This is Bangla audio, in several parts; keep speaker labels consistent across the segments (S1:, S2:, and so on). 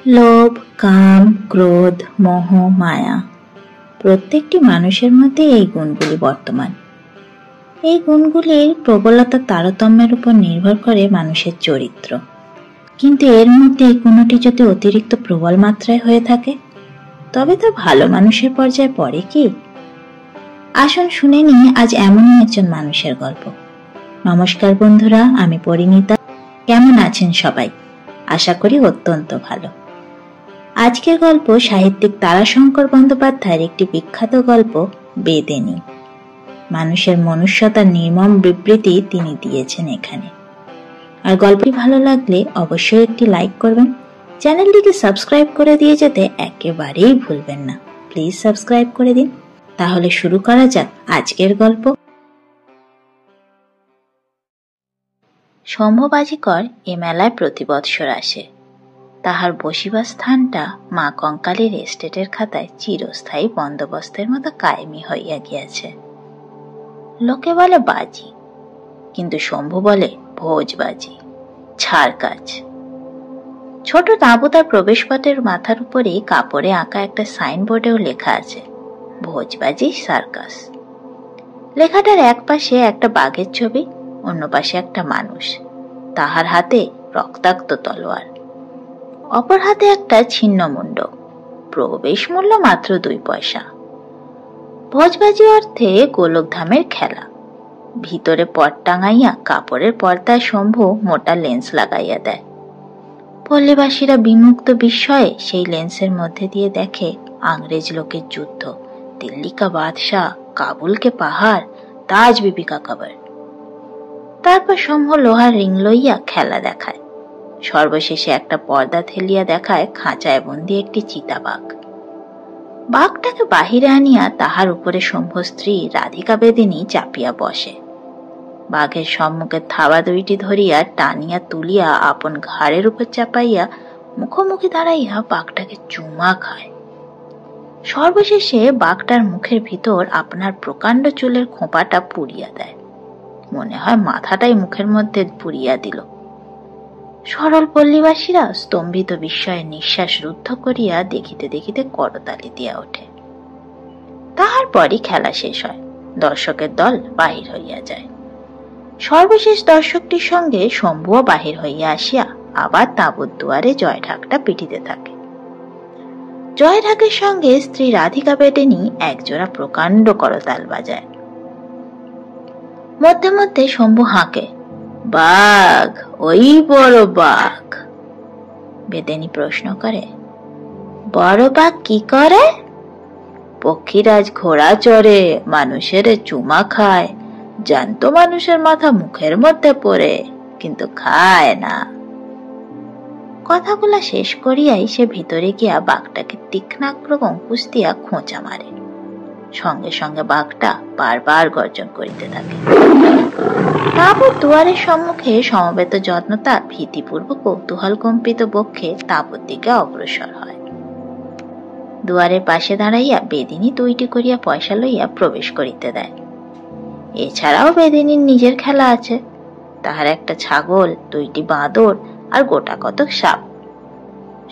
S1: লোভ, কাম, ক্রোধ, মোহ, মায়া প্রত্যেকটি মানুষের মধ্যে এই গুণগুলি বর্তমান। এই গুণগুলির প্রবলতা তারতম্যের উপর নির্ভর করে মানুষের চরিত্র। কিন্তু এর মধ্যে কোনোটি যদি অতিরিক্ত প্রবল মাত্রায় হয়ে থাকে তবে তা ভালো মানুষের পর্যায়ে পড়ে কি? আসুন শুনে নিই আজ এমনই একজন মানুষের গল্প। নমস্কার বন্ধুরা, আমি পরিণীতা। কেমন আছেন সবাই? আশা করি অত্যন্ত ভালো। আজকের গল্প সাহিত্যিক তারাশঙ্কর বন্দ্যোপাধ্যায়ের একটি বিখ্যাত গল্প বেদেনী। মানুষের মনুষ্যতার নির্মম বিবৃতি তিনি দিয়েছেন এখানে। আর গল্পটি ভালো লাগলে অবশ্যই একটি লাইক করবেন, চ্যানেলটিকে সাবস্ক্রাইব করে দিয়ে যেতে একেবারেই ভুলবেন না। প্লিজ সাবস্ক্রাইব করে দিন। তাহলে শুরু করা যাক আজকের গল্প। শম্ভু বাজিকর এ মেলায় প্রতি বৎসর আসে। তাহার বসিবার স্থানটা মা কঙ্কালীর এস্টেটের খাতায় চিরস্থায়ী বন্দোবস্তের মতো কায়েমি হইয়া গিয়াছে। লোকে বলে বাজি, কিন্তু শম্ভু বলে ভোজবাজি, ছাড় কাজ। ছোট তাঁবুতার প্রবেশপথের মাথার উপরে কাপড়ে আঁকা একটা সাইনবোর্ডেও লেখা আছে ভোজবাজি সার্কাস। লেখাটার এক পাশে একটা বাঘের ছবি, অন্য পাশে একটা মানুষ, তাহার হাতে রক্তাক্ত তলোয়ার, অপর হাতে একটা ছিন্ন মুন্ড। প্রবেশ মূল্য মাত্র 2 পয়সা। ভোজবাজি অর্থে গোলকধামের খেলা। ভিতরে পট টাঙাইয়া কাপড়ের পর্দায় শম্ভু মোটা লেন্স লাগাইয়া দেয়। পল্লীবাসীরা বিমুক্ত বিস্ময়ে সেই লেন্সের মধ্যে দিয়ে দেখে আংরেজ লোকের যুদ্ধ, দিল্লি কা বাদশাহ, কাবুল কে পাহাড়, তাজ বিবি কা কবর। তারপর শম্ভু লোহার রিং লইয়া খেলা দেখায়। সর্বশেষে একটা পর্দা ঠেলিয়া দেখায় খাঁচায় বন্দি একটি চিতাবাঘ। বাঘটাকে বাহিরে আনিয়া তাহার উপরে শম্ভু স্ত্রী রাধিকা বেদিনী চাপিয়া বসে। বাঘের সম্মুখে থাবা 2টি ধরিয়া টানিয়া তুলিয়া আপন ঘাড়ের উপর চাপাইয়া মুখোমুখি দাঁড়াইয়া বাঘটাকে চুমা খায়। সর্বশেষে বাঘটার মুখের ভিতর আপনার প্রকাণ্ড চুলের খোঁপাটা পুড়িয়া দেয়। মনে হয় মাথাটাই মুখের মধ্যে পুড়িয়া দিল। সরল পল্লীবাসীরা স্তম্ভিত বিস্ময়ে নিঃশ্বাস রুদ্ধ করিয়া দেখিতে দেখিতে করতালি দিয়া ওঠে। তাহার পরই খেলা শেষ হয়, দর্শকের দল বাহির হইয়া যায়। সর্বশেষ দর্শকটির সঙ্গে শম্ভুও বাহির হইয়া আসিয়া আবার তাঁবুর দুয়ারে জয় ঢাকটা পিটিতে থাকে। জয় ঢাকের সঙ্গে স্ত্রী রাধিকা বেদিনী একজোড়া প্রকাণ্ড করতাল বাজায়। মধ্যে মধ্যে শম্ভু হাঁকে, বাঘ, ওই বড় বাঘ। বেদিনী প্রশ্ন করে, বড় বাঘ কি করে? পক্ষীরাজ ঘোড়া চড়ে, মানুষের চুমা খায়, জ্যান্ত মানুষের মাথা মুখের মধ্যে পড়ে, কিন্তু খায় না। কথাগুলা শেষ করিয়াই সে ভিতরে গিয়া বাঘটাকে তীক্ষ্ণাগ্র অঙ্কুশ দিয়া খোঁচা মারে। সঙ্গে সঙ্গে বাঘটা বারবার গর্জন করিতে থাকে। তাঁবুর দুয়ারের সম্মুখে সমবেত যত্নতা ভীতিপূর্ব কৌতূহল কম্পিত বক্ষে তাঁবুর দিকে অগ্রসর হয়। দুয়ারের পাশে দাঁড়াইয়া বেদিনী 2টি করিয়া পয়সা লইয়া প্রবেশ করিতে দেয়। এছাড়াও বেদিনীর নিজের খেলা আছে। তাহার একটা ছাগল, 2টি বাঁদর আর গোটা কতক সাপ।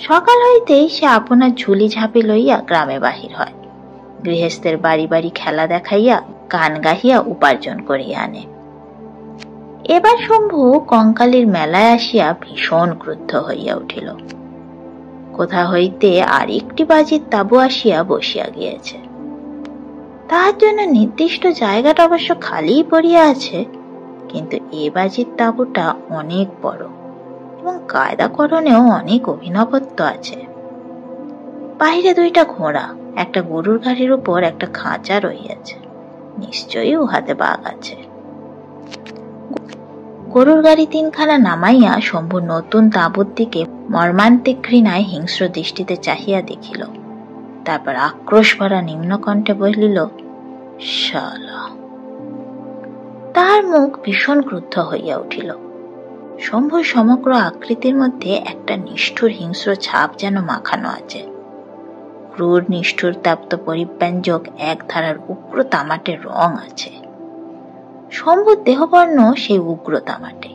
S1: সকাল হইতেই সে আপনার ঝুলি ঝাঁপি লইয়া গ্রামে বাহির হয়। গৃহস্থের বাড়ি বাড়ি খেলা দেখাইয়া গান গাহিয়া উপার্জন করিয়া আনে। এবার শম্ভু কঙ্কালীর মেলায় আসিয়া ভীষণ ক্রুদ্ধ হইয়া উঠিল। কোথা হইতে আর একটি বাজির তাঁবু আসিয়া বসিয়া গিয়েছে। তাহার জন্য নির্দিষ্ট জায়গাটা অবশ্য খালিই পড়িয়া আছে, কিন্তু এ বাজির তাঁবুটা অনেক বড় এবং কায়দাকরণেও অনেক অভিনবত্ব আছে। বাহিরে 2টা ঘোড়া, একটা গরুর গাড়ির উপর একটা খাঁচা রহিয়াছে। নিশ্চয়ই উহাতে বাঘ আছে। গরুর গাড়ি 3খানা নামাইয়া শম্ভু নতুন তাঁবুর দিকে মর্মান্তিক ঘৃণায় হিংস্র দৃষ্টিতে চাহিয়া দেখিল। তারপর আক্রোশ ভরা নিম্নকণ্ঠে বলিল, শালা। তাহার মুখ ভীষণ ক্রুদ্ধ হইয়া উঠিল। শম্ভুর সমগ্র আকৃতির মধ্যে একটা নিষ্ঠুর হিংস্র ছাপ যেন মাখানো আছে। ক্রূর নিষ্ঠুর তাপ্ত পরিব্যঞ্জক এক ধারার উগ্র তামাটে রং আছে। শম্ভুর দেহবর্ণ সেই উগ্র তামাটে।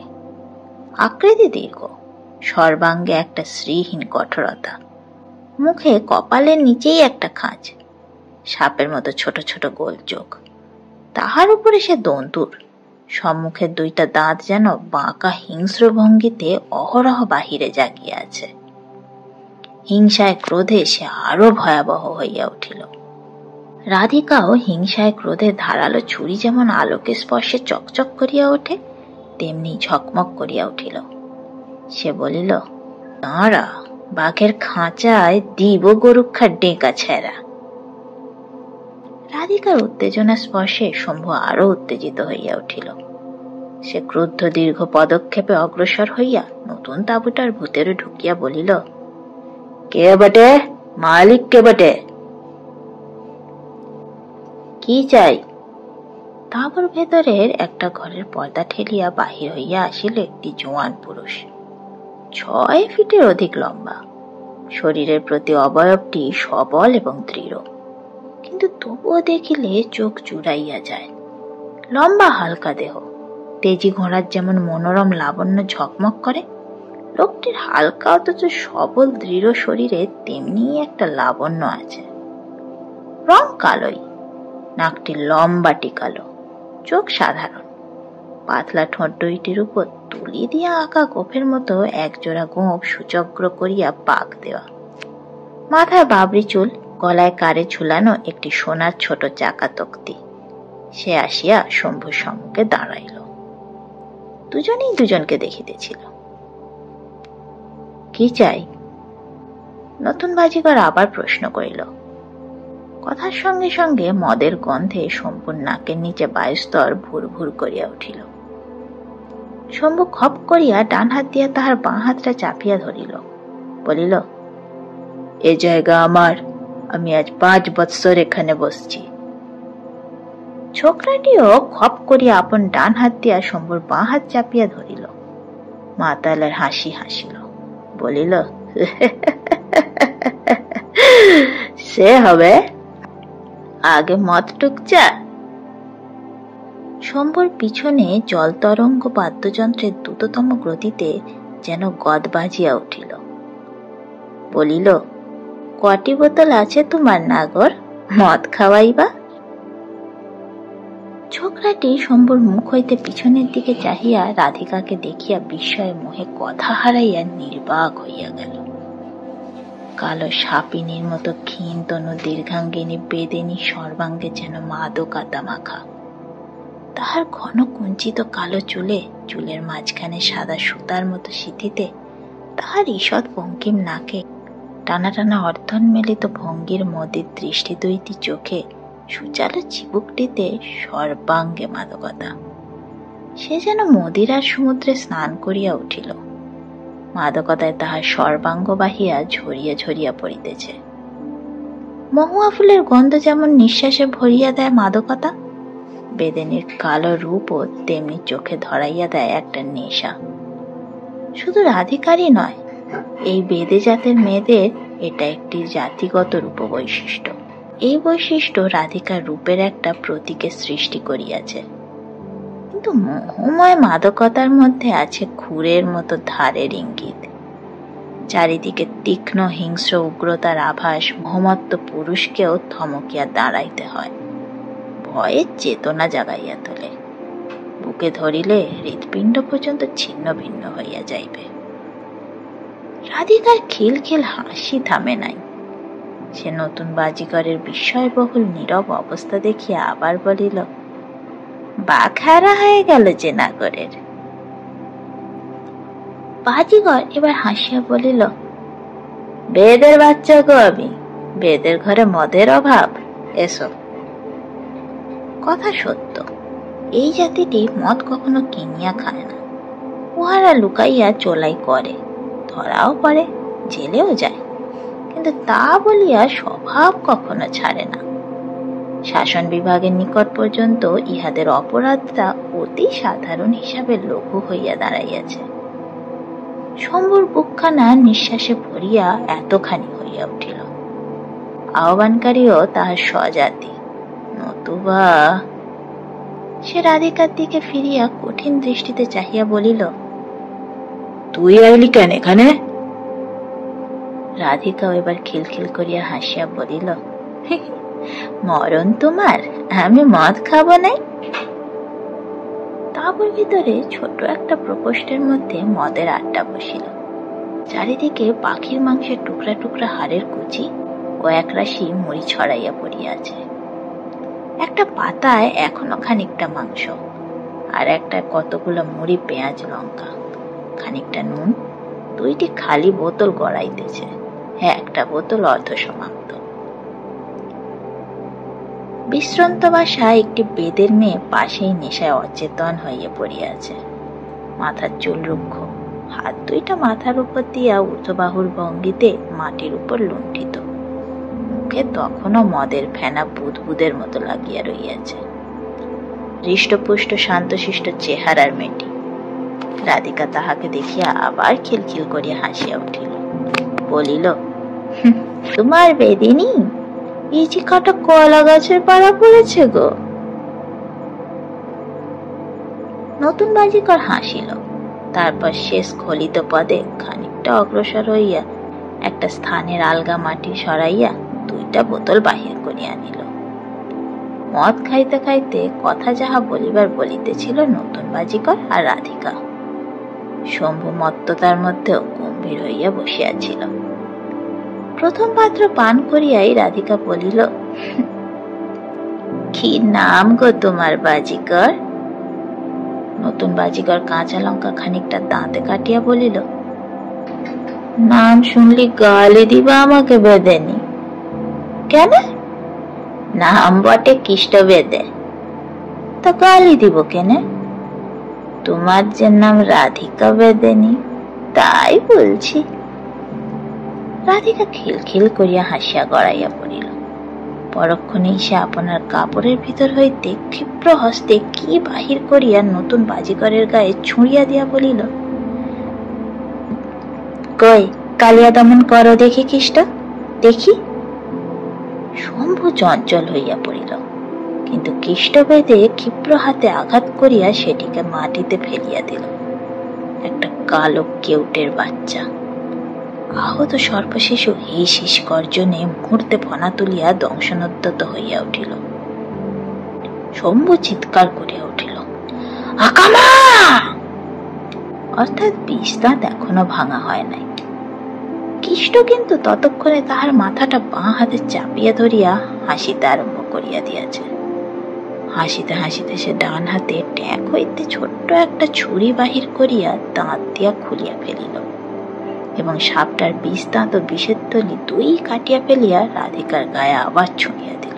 S1: আকৃতি দীর্ঘ, সর্বাঙ্গে একটা শ্রীহীন কঠোরতা, মুখে কপালের নিচেই একটা খাঁজ, সাপের মতো ছোট ছোট গোল চোখ, তাহার উপরে সে দন্তুর, সম্মুখের দুইটা দাঁত যেন বাঁকা হিংস্র ভঙ্গিতে অহরহ বাহিরে জাগিয়া আছে। হিংসায় ক্রোধে সে আরো ভয়াবহ হইয়া উঠিল। রাধিকাও হিংসায় ক্রোধে ধারালো ছুরি যেমন আলোকে স্পর্শে চকচক করিয়া ওঠে, তেমনি ঝকমক করিয়া উঠিল। সে বলিল, দাঁড়া, বাঘের খাঁচায় দিব গরুক্ষার ডেকা ছেঁড়া। রাধিকার উত্তেজনা স্পর্শে শম্ভু আরো উত্তেজিত হইয়া উঠিল। সে ক্রুদ্ধ দীর্ঘ পদক্ষেপে অগ্রসর হইয়া নতুন তাঁবুটার ভিতরে ঢুকিয়া বলিল, কে বটে? মালিক কে বটে? কি চাই? তাঁবুর ভেতরের একটা ঘরের পর্দা ঠেলিয়া বাহির হইয়া আসিল একটি জোয়ান পুরুষ, 6 ফিটের অধিক লম্বা। শরীরের প্রতি অবয়বটি সবল এবং দৃঢ়, কিন্তু তবুও দেখিলে চোখ জুড়াইয়া যায়। লম্বা হালকা দেহ, তেজি ঘোড়ার যেমন মনোরম লাবণ্য ঝকমক করে, লোকটির হালকা অথচ সবল দৃঢ় শরীরে তেমনি একটা লাবণ্য আছে। রং কালোই, নাকটি লম্বাটি কালো, চোখ সাধারণ, পাতলা ঠোঁট দুইটির উপর তুলি দিয়া আঁকা গোফের মতো একজোড়া গোঁফ সুচগ্র করিয়া পাক দেওয়া। মাথায় বাবরি চুল, গলায় কারে ঝুলানো একটি সোনার ছোট চাকা তক্তি। সে আসিয়া শম্ভুর সম্মুখে দাঁড়াইল। দুজনেই দুজনকে দেখিতেছিল। কি চাই? নতুন বাজিগর আবার প্রশ্ন করিল। কথার সঙ্গে সঙ্গে মদের গন্ধে শম্ভুর নাকের নিচে বায়ুস্তর ভুর ভুর করিয়া উঠিল। শম্ভু খপ করিয়া ডান হাত দিয়া তাহার বাঁ হাতটা চাপিয়া ধরিল, বলিল, এ জায়গা আমার, আমি আজ 5 বৎসর এখানে বসছি। ছোকরাটিও খপ করিয়া আপন ডান হাত দিয়া শম্ভুর বাঁ হাত চাপিয়া ধরিল। মাতালের হাসি হাসিল, বলিল, সে হবে, আগে মদ টুকচা। শম্ভুর পিছনে জলতরঙ্গ বাদ্যযন্ত্রের দ্রুততম গতিতে যেন গদ বাজিয়া উঠিল। বলিল, কটি বোতল আছে তোমার নাগর, মদ খাওয়াইবা? ছোকরাটি শম্ভুর মুখ হইতে পিছনের দিকে চাহিয়া রাধিকাকে দেখিয়া বিস্ময়ে মোহে কথা হারাইয়া নির্বাক হইয়া গেল। কালো সাপিনীর মতো ক্ষীণ তনু দীর্ঘাঙ্গিনী বেদেনী সর্বাঙ্গে যেন মাদকাতা মাখা। তাহার ঘন কুঞ্চিত কালো চুলে, চুলের মাঝখানে সাদা সুতার মতো সিঁথিতে, তাহার ঈষৎ বঙ্কিম নাকে, টানা টানা অর্ধন্মিলিত ভঙ্গির মধ্যে দৃষ্টি দুইটি চোখে, সুচালো চিবুকটিতে সর্বাঙ্গে মাদকতা। সে যেন মদিরার সমুদ্রে স্নান করিয়া উঠিল। মাদকতায় তাহার সর্বাঙ্গ বাহিয়া ঝরিয়া ঝরিয়া পড়িতেছে। মহুয়া ফুলের গন্ধ যেমন নিঃশ্বাসে ভরিয়া দেয় মাদকতা, বেদেনীর কালো রূপও তেমনি চোখে ধরাইয়া দেয় একটা নেশা। শুধু রাধিকারই নয়, এই বেদে জাতের মেয়েদের এটা একটি জাতিগত রূপ বৈশিষ্ট্য। এই বৈশিষ্ট্য রাধিকার রূপের একটা প্রতীকের সৃষ্টি করিয়াছে, কিন্তু মোহময় মাদকতার মধ্যে আছে খুরের মতো ধারের ইঙ্গিত। চারিদিকে তীক্ষ্ণ হিংস্র উগ্রতার আভাস মোহমত্ত পুরুষকেও থমকিয়া দাঁড়াইতে হয়, ভয়ের চেতনা জাগাইয়া তোলে। বুকে ধরিলে হৃৎপিণ্ড পর্যন্ত ছিন্ন ভিন্ন হইয়া যাইবে। রাধিকার খিলখিল হাসি থামে নাই। সে নতুন বাজিগরের বিস্ময়বহুল নীরব অবস্থা দেখিয়া আবার বলিল, বাঘারা হয়ে গেল যে নাগরের। বাজিগর এবার হাসিয়া বলিল, বেদের বাচ্চা গো আমি, বেদের ঘরে মদের অভাব, এসো। কথা সত্য, এই জাতিটি মদ কখনো কিনিয়া খায় না। উহারা লুকাইয়া চোলাই করে, ধরাও পড়ে, জেলেও যায়, কিন্তু তা বলিয়া স্বভাব কখনো ছাড়ে না। শাসন বিভাগের নিকট পর্যন্ত ইহাদের অপরাধটা অতি সাধারণ হিসাবে লঘু হইয়া দাঁড়াইয়াছে। শম্ভুর বুকখানা নিঃশ্বাসে ভরিয়া এতখানি হইয়া উঠিল। আহ্বানকারীও তাহার স্বজাতি, নতুবা। সে রাধিকার দিকে ফিরিয়া কঠিন দৃষ্টিতে চাহিয়া বলিল, তুই আইলি কেন এখানে? রাধিকাও এবার খিলখিল করিয়া হাসিয়া বলিল, মরণ তোমার, আমি মদ খাবো নাই। তাঁবুর ভিতরে ছোট একটা প্রকোষ্ঠের মধ্যে মদের আড্ডা বসিল। চারিদিকে পাখির মাংসের টুকরা টুকরা হাড়ের কুচি ও একরাশি মুড়ি ছড়াইয়া পড়িয়াছে। একটা পাতায় এখনো খানিকটা মাংস, আর একটা কতগুলো মুড়ি, পেঁয়াজ, লঙ্কা, খানিকটা নুন, 2টি খালি বোতল গড়াইতেছে, একটা বোতল অর্ধ সমাপ্ত। বিশ্রান্ত বাসায় একটি বেদের মেয়ে পাশেই নেশায় অচেতন হইয়া পড়িয়াছে। মাথার চুল রুক্ষ, হাত 2টা মাথার উপর দিয়া ঊর্ধ্ববাহুর ভঙ্গিতে মাটির উপর লুণ্ঠিত, মুখে তখনও মদের ফেনা বুদবুদের মতো লাগিয়া রইয়াছে। হৃষ্টপুষ্ট শান্তশিষ্ট চেহারার মেয়েটি। রাধিকা তাহাকে দেখিয়া আবার খিলখিল করিয়া হাসিয়া উঠিল, বলিল, তোমার বেদিনী, এই যে কাটা কলা গাছের পাড়া পড়েছে গো। নতুন বাজিকর হাসিল, তারপর শেষ খলিত পদে খানিকটা অগ্রসর হইয়া একটা স্থানের আলগা মাটি সরাইয়া 2টা বোতল বাহির করিয়া নিল। মদ খাইতে খাইতে কথা যাহা বলিবার বলিতেছিল নতুন বাজিকর আর রাধিকা। শম্ভু মত্ততার মধ্যেও গম্ভীর হইয়া বসিয়াছিল। প্রথম পাত্র পান করিয়াই রাধিকা বলিল, কি নাম গো তোমার বাজিকর? নতুন বাজিকর কাঁচা লঙ্কা খানিকটা দাঁতে কাটিয়া বলিল, নাম শুনলি গালি দিবা আমাকে বেদেনি? কেন? নাম বটে কিষ্ট বেদে, তা গালি দিব কেনে? তোমার যে নাম রাধিকা বেদেনি, তাই বলছি। রাধিকা খিলখিল করিয়া হাসিয়া গড়াইয়া পড়িল। পরক্ষণেই সে আপনার কাপড়ের ভিতর হইতে ক্ষিপ্র হস্তে কি বাহির করিয়া নতুন বাজিকরের গায়ে ছুঁড়িয়া দিয়া বলিল, কই কালিয়া দমন করো দেখি কিষ্ট, দেখি। শম্ভু চঞ্চল হইয়া পড়িল, কিন্তু কিষ্ট বেদে ক্ষিপ্র হাতে আঘাত করিয়া সেটিকে মাটিতে ফেলিয়া দিল। একটা কালো কেউটের বাচ্চা। আহত সর্পশিশু হিস হিস গর্জনে মুহূর্তে ফনা তুলিয়া দংশনোদ্যত হইয়া উঠিল। শম্ভু চিৎকার করিয়া উঠিল, আকামা! অর্থাৎ বিষ-দাঁত এখনো ভাঙা হয় নাই। কিষ্ট কিন্তু ততক্ষণে তাহার মাথাটা বাঁ হাতে চাপিয়া ধরিয়া হাসিতে আরম্ভ করিয়া দিয়াছে। হাসিতে হাসিতে সে ডান হাতে ট্যাঁক হইতে ছোট্ট একটা ছুরি বাহির করিয়া দাঁত দিয়া খুলিয়া ফেলিল এবং সাপটার বিষ দাঁত ও বিষের তলি 2 কাটিয়া ফেলিয়া রাধিকার গায়ে আবার ছুঁড়িয়া দিল।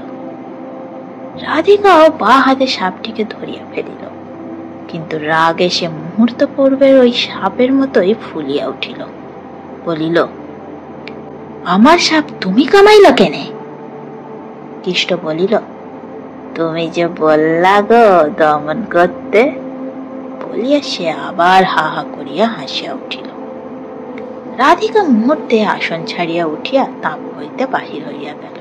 S1: রাধিকাও বা হাতে সাপটিকে ধরিয়া ফেলিল, কিন্তু রাগে সে মুহূর্ত পূর্বের ওই সাপের মতোই ফুলিয়া উঠিল। বলিল, আমার সাপ তুমি কামাইল কেনে? কিষ্ট বলিল, তুমি যে বললা গো দমন করতে, বলিয়া সে আবার হা হা করিয়া হাসিয়া উঠিল। রাধিকা মুহূর্তে আসন ছাড়িয়া উঠিয়া তাঁবু হইতে বাহির হইয়া গেল।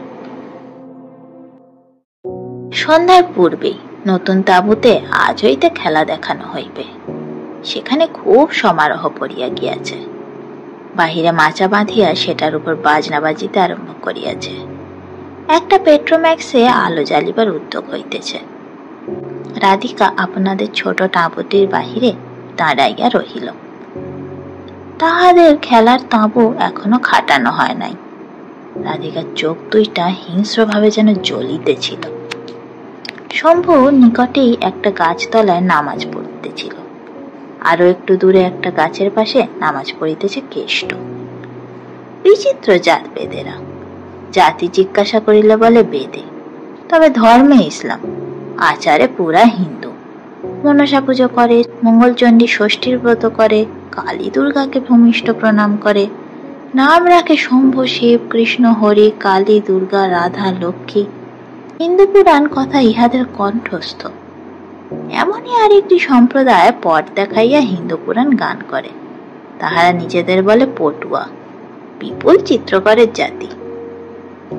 S1: সন্ধ্যার পূর্বেই নতুন তাঁবুতে আজ হইতে খেলা দেখানো হইবে। সেখানে খুব সমারোহ পড়িয়া গিয়াছে। বাহিরে মাচা বাঁধিয়া সেটার উপর বাজনা বাজিতে আরম্ভ করিয়াছে। একটা পেট্রোম্যাক্সে আলো জ্বালিবার উদ্যোগ হইতেছে। রাধিকা আপনাদের ছোট তাঁবুটির বাহিরে দাঁড়াইয়া রহিল। তাহাদের খেলার তাঁবু এখনো খাটানো হয় নাই। রাধিকার চোখ 2টা হিংস্রভাবে যেন জ্বলিতেছিল। শম্ভু নিকটেই একটা গাছতলায় নামাজ পড়িতেছিল। আরো একটু দূরে একটা গাছের পাশে নামাজ পড়িতেছে কেষ্ট। বিচিত্র জাত বেদেরা। জাতি জিজ্ঞাসা করিলে বলে বেদে, তবে ধর্মে ইসলাম, আচারে পুরা হিন্দু। মনসা পুজো করে, মঙ্গলচণ্ডী ষষ্ঠীর ব্রত করে, কালী দুর্গাকে ভূমিষ্ঠ প্রণাম করে, নাম রাখে শম্ভু, শিব, কৃষ্ণ, হরি, কালী, দুর্গা, রাধা, লক্ষ্মী। হিন্দু পুরাণ কথা ইহাদের কণ্ঠস্থ। এমনই আরেকটি সম্প্রদায় পট দেখাইয়া হিন্দু পুরাণ গান করে। তাহারা নিজেদের বলে পটুয়া, বিপুল চিত্রকরের জাতি।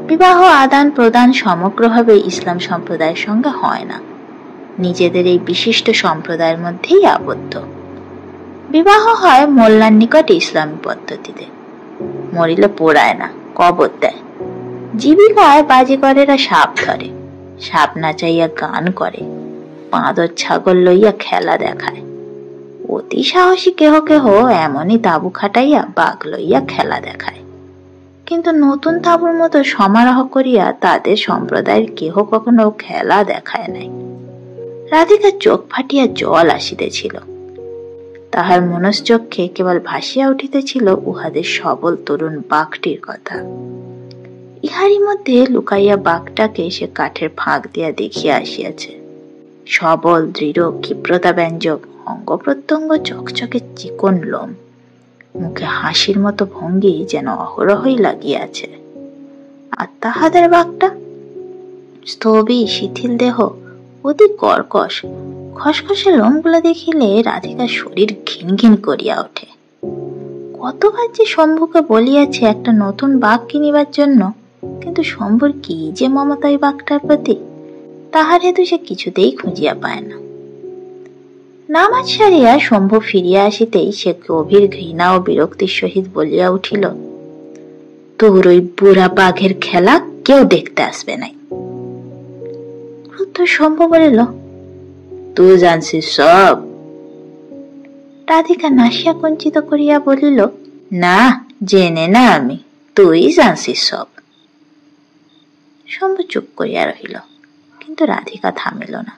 S1: বিবাহ আদান প্রদান সমগ্রভাবে ইসলাম সম্প্রদায়ের সঙ্গে হয় না, নিজেদের এই বিশিষ্ট সম্প্রদায়ের মধ্যেই আবদ্ধ। বিবাহ হয় মোল্লার নিকট ইসলামী পদ্ধতিতে। মরিলে পোড়ায় না, কবর দেয়। জীবিকায় বাজিকরেরা সাপ ধরে, সাপ নাচাইয়া গান করে, বাঁদর ছাগল লইয়া খেলা দেখায়। অতি সাহসী কেহ কেহ এমনই তাঁবু খাটাইয়া বাঘ লইয়া খেলা দেখায়। কিন্তু নতুন তাঁবুর মতো সমারোহ করিয়া তাদের সম্প্রদায়ের কেহ কখনো খেলা দেখায় নাই। রাধিকার চোখ ফাটিয়া জল আসিতেছিল। তাহার মনশ্চক্ষে কেবল ভাসিয়া উঠিতেছিল উহাদের সবল তরুণ বাঘটির কথা। ইহারই মধ্যে লুকাইয়া বাঘটাকে সে কাঠের ফাঁক দিয়া দেখিয়া আসিয়াছে। সবল, দৃঢ়, ক্ষিপ্রতা ব্যঞ্জক অঙ্গ প্রত্যঙ্গ, চকচকে চিকন লোম, মুখে হাসির মতো ভঙ্গি যেন অহরহই লাগিয়াছে। আর তাহাদের বাঘটা স্থবির, শিথিল দেহ, অতি কর্কশ, খসখসে লোমগুলা দেখিলে রাধিকার শরীর ঘিন ঘিন করিয়া ওঠে। কতবার যে শম্ভুকে বলিয়াছে একটা নতুন বাঘ কিনিবার জন্য, কিন্তু শম্ভুর কি যে মমতা ওই বাঘটার প্রতি, তাহার হেতু সে কিছুতেই খুঁজিয়া পায় না। নামাজ সারিয়া শম্ভু ফিরিয়া আসিতেই সে গভীর ঘৃণা ও বিরক্তির সহিত বলিয়া উঠিল, তোর ওই বুড়া বাঘের খেলা কেউ দেখতে আসবে নাই। ক্রুদ্ধ শম্ভু বলিল, তুই জানছিস সব? রাধিকা নাসিয়া কুঞ্চিত করিয়া বলিল, না, জেনে না আমি, তুই জানছিস সব। শম্ভু চুপ করিয়া রহিল, কিন্তু রাধিকা থামিল না।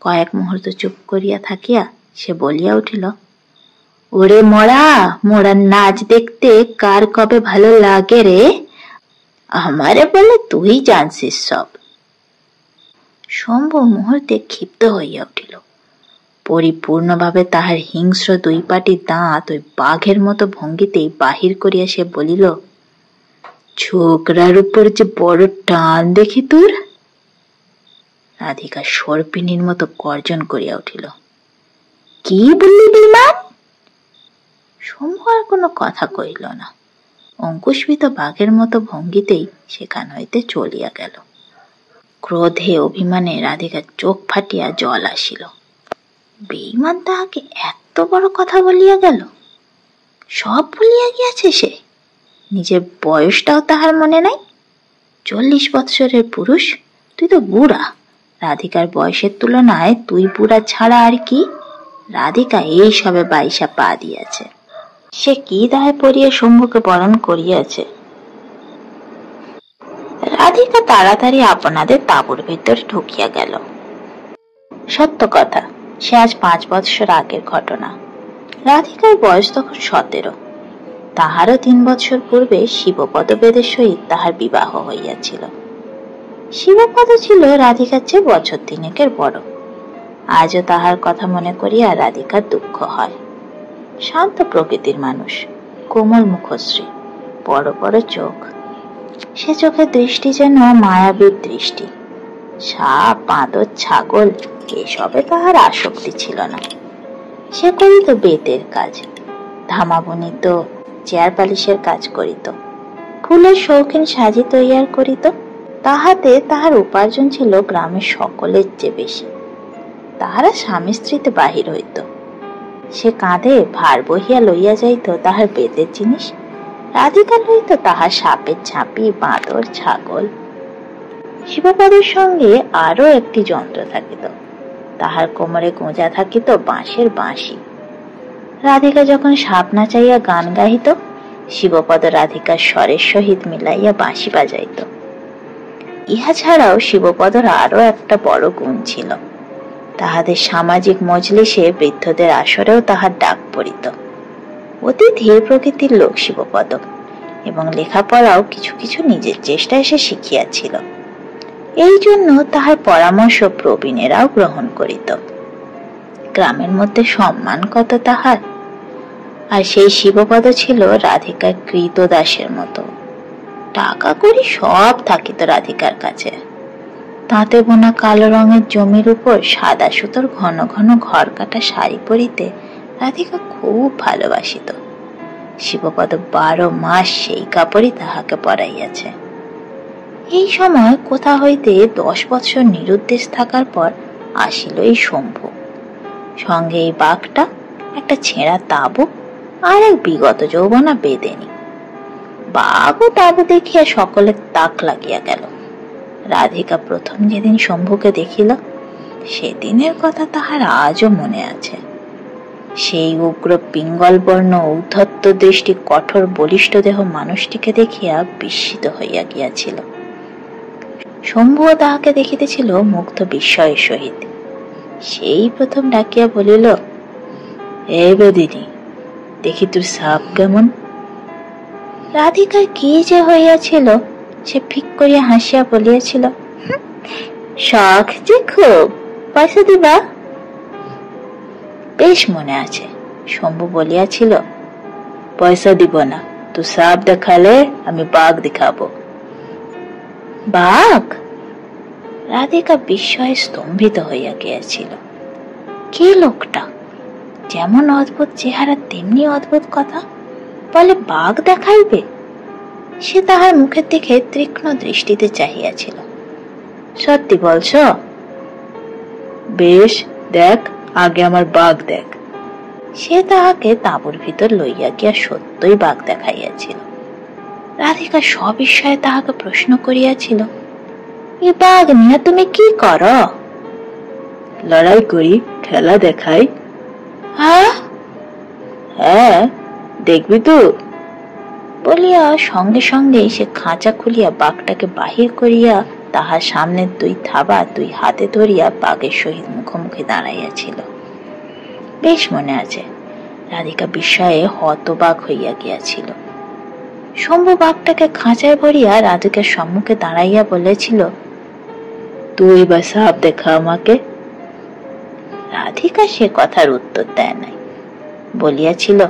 S1: কয়েক মুহূর্ত চুপ করিয়া থাকিয়া সে বলিয়া উঠিল, ওরে মরা, মোড়ার নাচ দেখতে কার কবে ভালো লাগে রে? আমারে বলে তুই জানছিস সব। শম্ভু মুহূর্তে ক্ষিপ্ত হইয়া উঠিল। পরিপূর্ণভাবে তাহার হিংস্র দুই পাটি দাঁত ওই বাঘের মতো ভঙ্গিতেই বাহির করিয়া সে বলিল, ছোকরার উপর যে বড় টান দেখি তোর। রাধিকা সর্পিনীর মতো গর্জন করিয়া উঠিল, কি বললি বিমান? শম্ভু আর কোনো কথা কহিল না। অঙ্কুশভীত বাঘের মতো ভঙ্গিতেই সেখান হইতে চলিয়া গেল। ক্রোধে অভিমানে রাধিকার চোখ ফাটিয়া জল আসিল। বেঈমান তাহাকে এত বড় কথা বলিয়া গেল, সব ভুলিয়া গিয়াছে সে। নিজের বয়সটাও তাহার মনে নাই। 40 বৎসরের পুরুষ, তুই তো বুড়া। রাধিকার বয়সের তুলনায় তুই বুড়া ছাড়া আর কি? রাধিকা এই সবে 22 পা দিয়াছে। সে কি দায় পড়িয়া শম্ভুকে বরণ করিয়াছে। রাধিকা তাড়াতাড়ি আপনাদের তাঁবুর ভিতর ঢুকিয়া গেল। সত্য কথা, সে আজ 5 বৎসর আগের ঘটনা। রাধিকার বয়স তখন 17। তাহারও 3 বৎসর পূর্বে শিবপদবেদের সহিত তাহার বিবাহ হইয়াছিল। শিবপদ ছিল রাধিকার চেয়ে বছর 3 বড়। আজও তাহার কথা মনে করিয়া রাধিকার দুঃখ হয়। শান্ত প্রকৃতির মানুষ, কোমল মুখশ্রী, বড় বড় চোখ। সে চোখের দৃষ্টি যেন মায়াবীর দৃষ্টি। সাপ, বাঁদর, ছাগল এসবে তাহার আসক্তি ছিল না। সে করিত বেতের কাজ, ধামা বুনিত, চেয়ার পালিশের কাজ করিত, ফুলের শৌখিন সাজি তৈয়ার করিত। তাহাতে তাহার উপার্জন ছিল গ্রামের সকলের চেয়ে বেশি। তাহারা স্বামী স্ত্রীতে বাহির হইত। সে কাঁধে ভার বহিয়া লইয়া যাইত তাহার বেতের জিনিস, রাধিকা লইত তাহার সাপের ঝাঁপি, বাঁদর, ছাগল। শিবপদের সঙ্গে আরো একটি যন্ত্র থাকিত, তাহার কোমরে গোঁজা থাকিত বাঁশের বাঁশি। রাধিকা যখন সাপ নাচাইয়া গান গাহিত, শিবপদ রাধিকার স্বরের সহিত মিলাইয়া বাঁশি বাজাইত। ইহা ছাড়াও শিবপদর আরো একটা বড় গুণ ছিল, তাহাদের সামাজিক মজলিসে বৃদ্ধদের আসরেও তাহার ডাক পড়িত। অতি ধীর প্রকৃতির লোক শিবপদ, এবং লেখাপড়াও কিছু কিছু নিজের চেষ্টায় সে শিখিয়াছিল। এই জন্য তাহার পরামর্শ প্রবীণেরাও গ্রহণ করিত। গ্রামের মধ্যে সম্মান কত তাহার! আর সেই শিবপদ ছিল রাধিকার কৃতদাসের মতো। টাকা কড়ি সব থাকিত রাধিকার কাছে। তাঁতে বোনা কালো রঙের জমির উপর সাদা সুতোর ঘন ঘন ঘর কাটা শাড়ি পরিতে রাধিকা খুব ভালোবাসিত। শিবপদ 12 মাস সেই কাপড়ই তাহাকে পরাইয়াছে। এই সময় কোথা হইতে 10 বৎসর নিরুদ্দেশ থাকার পর আসিল এই শম্ভু। সঙ্গে এই বাঘটা একটা ছেঁড়া তাঁবু আর এক বিগত যৌবনা বেদেনি। বাঘ ও তাঁবু দেখিয়া সকলের তাক লাগিয়া গেল। রাধিকা প্রথম যেদিন শম্ভুকে দেখিল সেদিনের কথা তাহার আজও মনে আছে। সেই উগ্র পিঙ্গল বর্ণ ঔদ্ধত্য দৃষ্টি কঠোর বলিষ্ঠ দেহ মানুষটিকে দেখিয়া বিস্মিত হইয়া গিয়াছিল। শম্ভুও তাহাকে দেখিতেছিল মুগ্ধ বিস্ময়ের সহিত। সেই প্রথম ডাকিয়া বলিল, এই বেদিনী, দেখি তোর সাপ কেমন। রাধিকার কি যে হইয়াছিল, সে ফিক করিয়া হাসিয়া বলিয়াছিল, শখ যে খুব, পয়সা দিবা? বেশ মনে আছে, শম্ভু বলিয়াছিল, পয়সা দিব না, তুই সাপ দেখালে আমি বাঘ দেখাবো। বাঘ? রাধিকা বিস্ময়ে স্তম্ভিত হইয়া গিয়াছিল। কে লোকটা? যেমন অদ্ভুত চেহারা তেমনি অদ্ভুত কথা, বলে বাঘ দেখাইবে? সে তাহার মুখের দিকে তীক্ষ্ণ দৃষ্টিতে চাহিয়াছিল। সত্যি বলছ? বেশ, দেখ, আগে আমার বাঘ দেখ। সে তাহাকে তাঁবুর ভিতর লইয়া গিয়া সত্যই বাঘ দেখাইয়াছিল। রাধিকা সবিস্ময়ে তাহাকে প্রশ্ন করিয়াছিল, এ বাঘ নিয়ে তুমি কি কর? লড়াই করি, খেলা দেখাই। হ্যাঁ, দেখবি তো? বলিয়া সঙ্গে সঙ্গে সে খাঁচা খুলিয়া বাঘটাকে বাহির করিয়া তাহার সামনের দুই থাবা দুই হাতে ধরিয়া বাঘের সহিত মুখোমুখি দাঁড়াইয়াছিল। বেশ মনে আছে, রাধিকা বিস্ময়ে হতবাক হইয়া গিয়াছিল। শম্ভু বাঘটাকে খাঁচায় ভরিয়া রাধিকার সম্মুখে দাঁড়াইয়া বলেছিল, তুই বা সাপ দেখা আমাকে। রাধিকা সে কথার উত্তর দেয় নাই, বলিয়াছিল,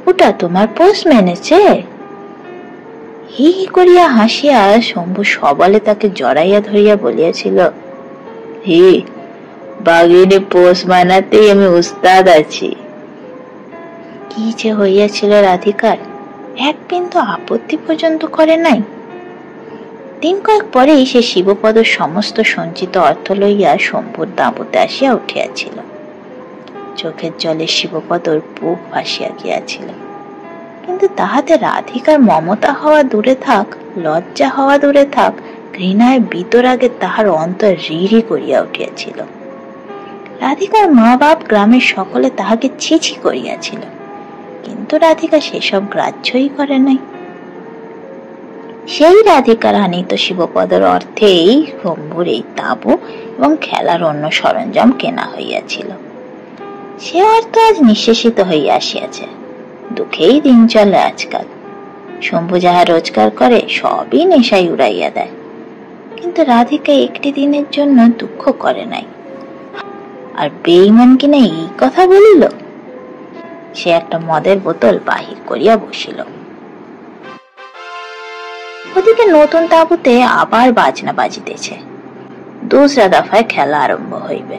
S1: ওটা তোমার পোষ মেনেছে। হি হি করিয়া হাসিয়া শম্ভু সবলে তাকে জড়াইয়া ধরিয়া বলিয়াছিল, হি, বাঘিনী পোষ মানাতেই আমি উস্তাদ আছি। কি যে হইয়াছিল রাধিকার, এক বিন্দু আপত্তি পর্যন্ত করে নাই। দিন কয়েক পরেই সে শিবপদ সমস্ত সঞ্চিত অর্থ লইয়া শম্ভুর তাঁবুতে আসিয়া উঠিয়াছিল। চোখের জলে শিবপদর বুক ভাসিয়া গিয়াছিল, কিন্তু তাহাতে রাধিকার মমতা হওয়া দূরে থাক, লজ্জা হওয়া দূরে থাক, ঘৃণায় বিতরাগে তাহার অন্তর রিরি করিয়া উঠিয়াছিল। রাধিকার মা বাপ গ্রামের সকলে তাহাকে ছিছি করিয়াছিল, কিন্তু রাধিকা সেসব গ্রাহ্যই করে নাই। সেই রাধিকার আনিত শিবপদর অর্থেই শম্ভুর এই তাঁবু এবং খেলার অন্য সরঞ্জাম কেনা হইয়াছিল। সে অর্থ আজ নিঃশেষিত হইয়া আসিয়াছে। দুঃখেই দিন চলে আজকাল। শম্ভু যাহা রোজগার করে সবই নেশায় উড়াইয়া দেয়, কিন্তু রাধিকা একটি দিনের জন্য দুঃখ করে নাই। আর বেঈমান কিনা এই কথা বলিল। সে একটা মদের বোতল বাহির করিয়া বসিল। ওদিকে নতুন তাঁবুতে আবার বাজনা বাজিতেছে। দোসরা দফায় খেলা আরম্ভ হইবে।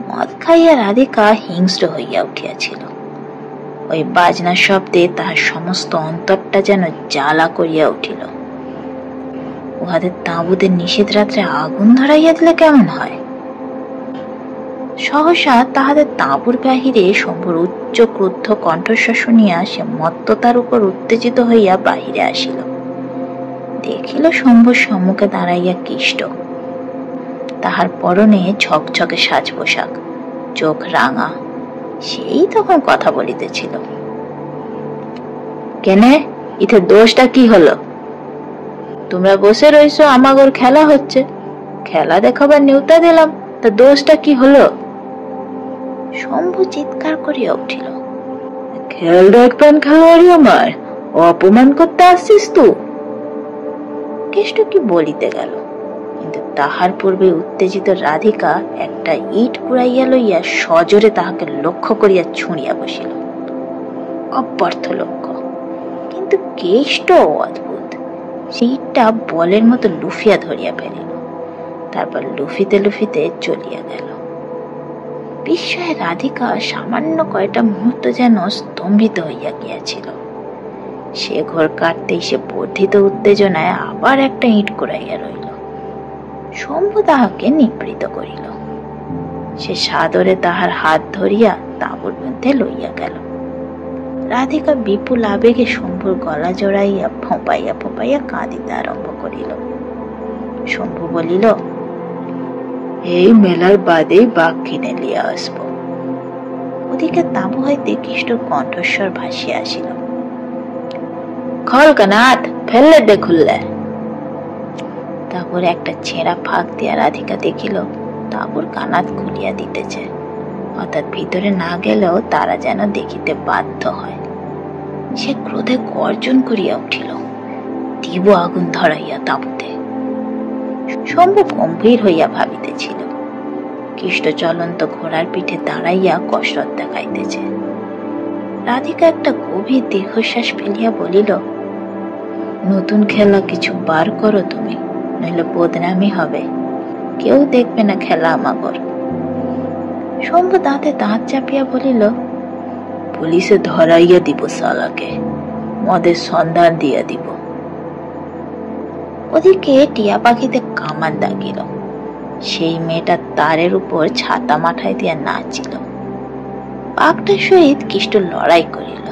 S1: মদ খাইয়া রাধিকা হিংস্র হইয়া উঠিয়াছিল। ওই বাজনার শব্দে তাহার সমস্ত অন্তরটা যেন জ্বালা করিয়া উঠিল। উহাদের তাঁবুদের নিষেধ রাত্রে আগুন ধরাইয়া দিলে কেমন হয়? সহসা তাহাদের তাঁবুর বাহিরে শম্ভুর উচ্চ ক্রুদ্ধ কণ্ঠস্বর শুনিয়া সে মত্ততার উপর উত্তেজিত হইয়া বাহিরে আসিল। দেখিল শম্ভুর সম্মুখে দাঁড়াইয়া কিষ্ট। তাহার পরনে ঝকঝকে সাজ পোশাক, চোখ রাঙা। সেই তখন কথা বলিতেছিল। কেনে, ইথে দোষটা কি হলো? তোমরা বসে রইছো, আমাগর খেলা হচ্ছে, খেলা দেখাবার নিউতা দিলাম, তা দোষটা কি হলো? শম্ভু চিৎকার করিয়া উঠিল, খেয়াল রাখবেন খেলোয়াড়ি আমার, অপমান করতে আসছিস তুই। কেষ্ট কি বলিতে গেল, কিন্তু তাহার পূর্বে উত্তেজিত রাধিকা একটা ইট কুড়াইয়া লইয়া সজোরে তাহাকে লক্ষ্য করিয়া ছুঁড়িয়া বসিল। অব্যর্থ লক্ষ্য, কিন্তু কেষ্ট অদ্ভুত, সেইটা বলের মতো লুফিয়া ধরিয়া ফেলিল। তারপর লুফিতে লুফিতে চলিয়া গেল। বিস্ময়ে রাধিকা সামান্য কয়টা মুহূর্ত যেন স্তম্ভিত হইয়া গিয়াছিল। সে ঘর কাটতেই সে বর্ধিত উত্তেজনায় আবার একটা ইট কুড়াইয়া রইল। শম্ভু তাহাকে নিবৃত করিল। সে সাদরে তাহার হাত ধরিয়া তাঁবুর মধ্যে লইয়া গেল। রাধিকা বিপুল আবেগে শম্ভুর গলা জড়াইয়া ফোঁপাইয়া ফোঁপাইয়া কাঁদিতে আরম্ভ করিল। শম্ভু বলিল, এই মেলার বাদেই বাঘ কিনে লিয়া আসবো। ওদিকে তাঁবু হইতে কৃষ্ণর কণ্ঠস্বর ভাসিয়া আসিল, খল কানাথ, ফেললে দে খুললে। তারপর একটা ছেঁড়া ফাঁক দিয়া রাধিকা দেখিল তাঁবুর কানাত খুলিয়া দিতেছে, অর্থাৎ ভিতরে না গেলেও তারা যেন দেখিতে বাধ্য হয়। সে ক্রোধে গর্জন করিয়া উঠিল, দিব আগুন ধরাইয়া তাঁবুতে। শম্ভু গম্ভীর হইয়া ভাবিতেছিল। কৃষ্ণ চলন্ত ঘোড়ার পিঠে দাঁড়াইয়া কসরত দেখাইতেছে। রাধিকা একটা গভীর দীর্ঘশ্বাস ফেলিয়া বলিল, নতুন খেলা কিছু বার করো তুমি, নইলে বদনামি হবে, কেউ দেখবে না খেলা আমাগর। শম্ভু দাঁতে দাঁত চাপিয়া বলিল, পুলিশে ধরাইয়া দিব শালাকে, মদের সন্ধান দিয়া দিব। ওদিকে টিয়া পাখিতে কামান দাগিল। সেই মেয়েটা তারের উপর ছাতা মাথায় দিয়া নাচিল। বাঘটার সহিত কৃষ্ণ লড়াই করিল।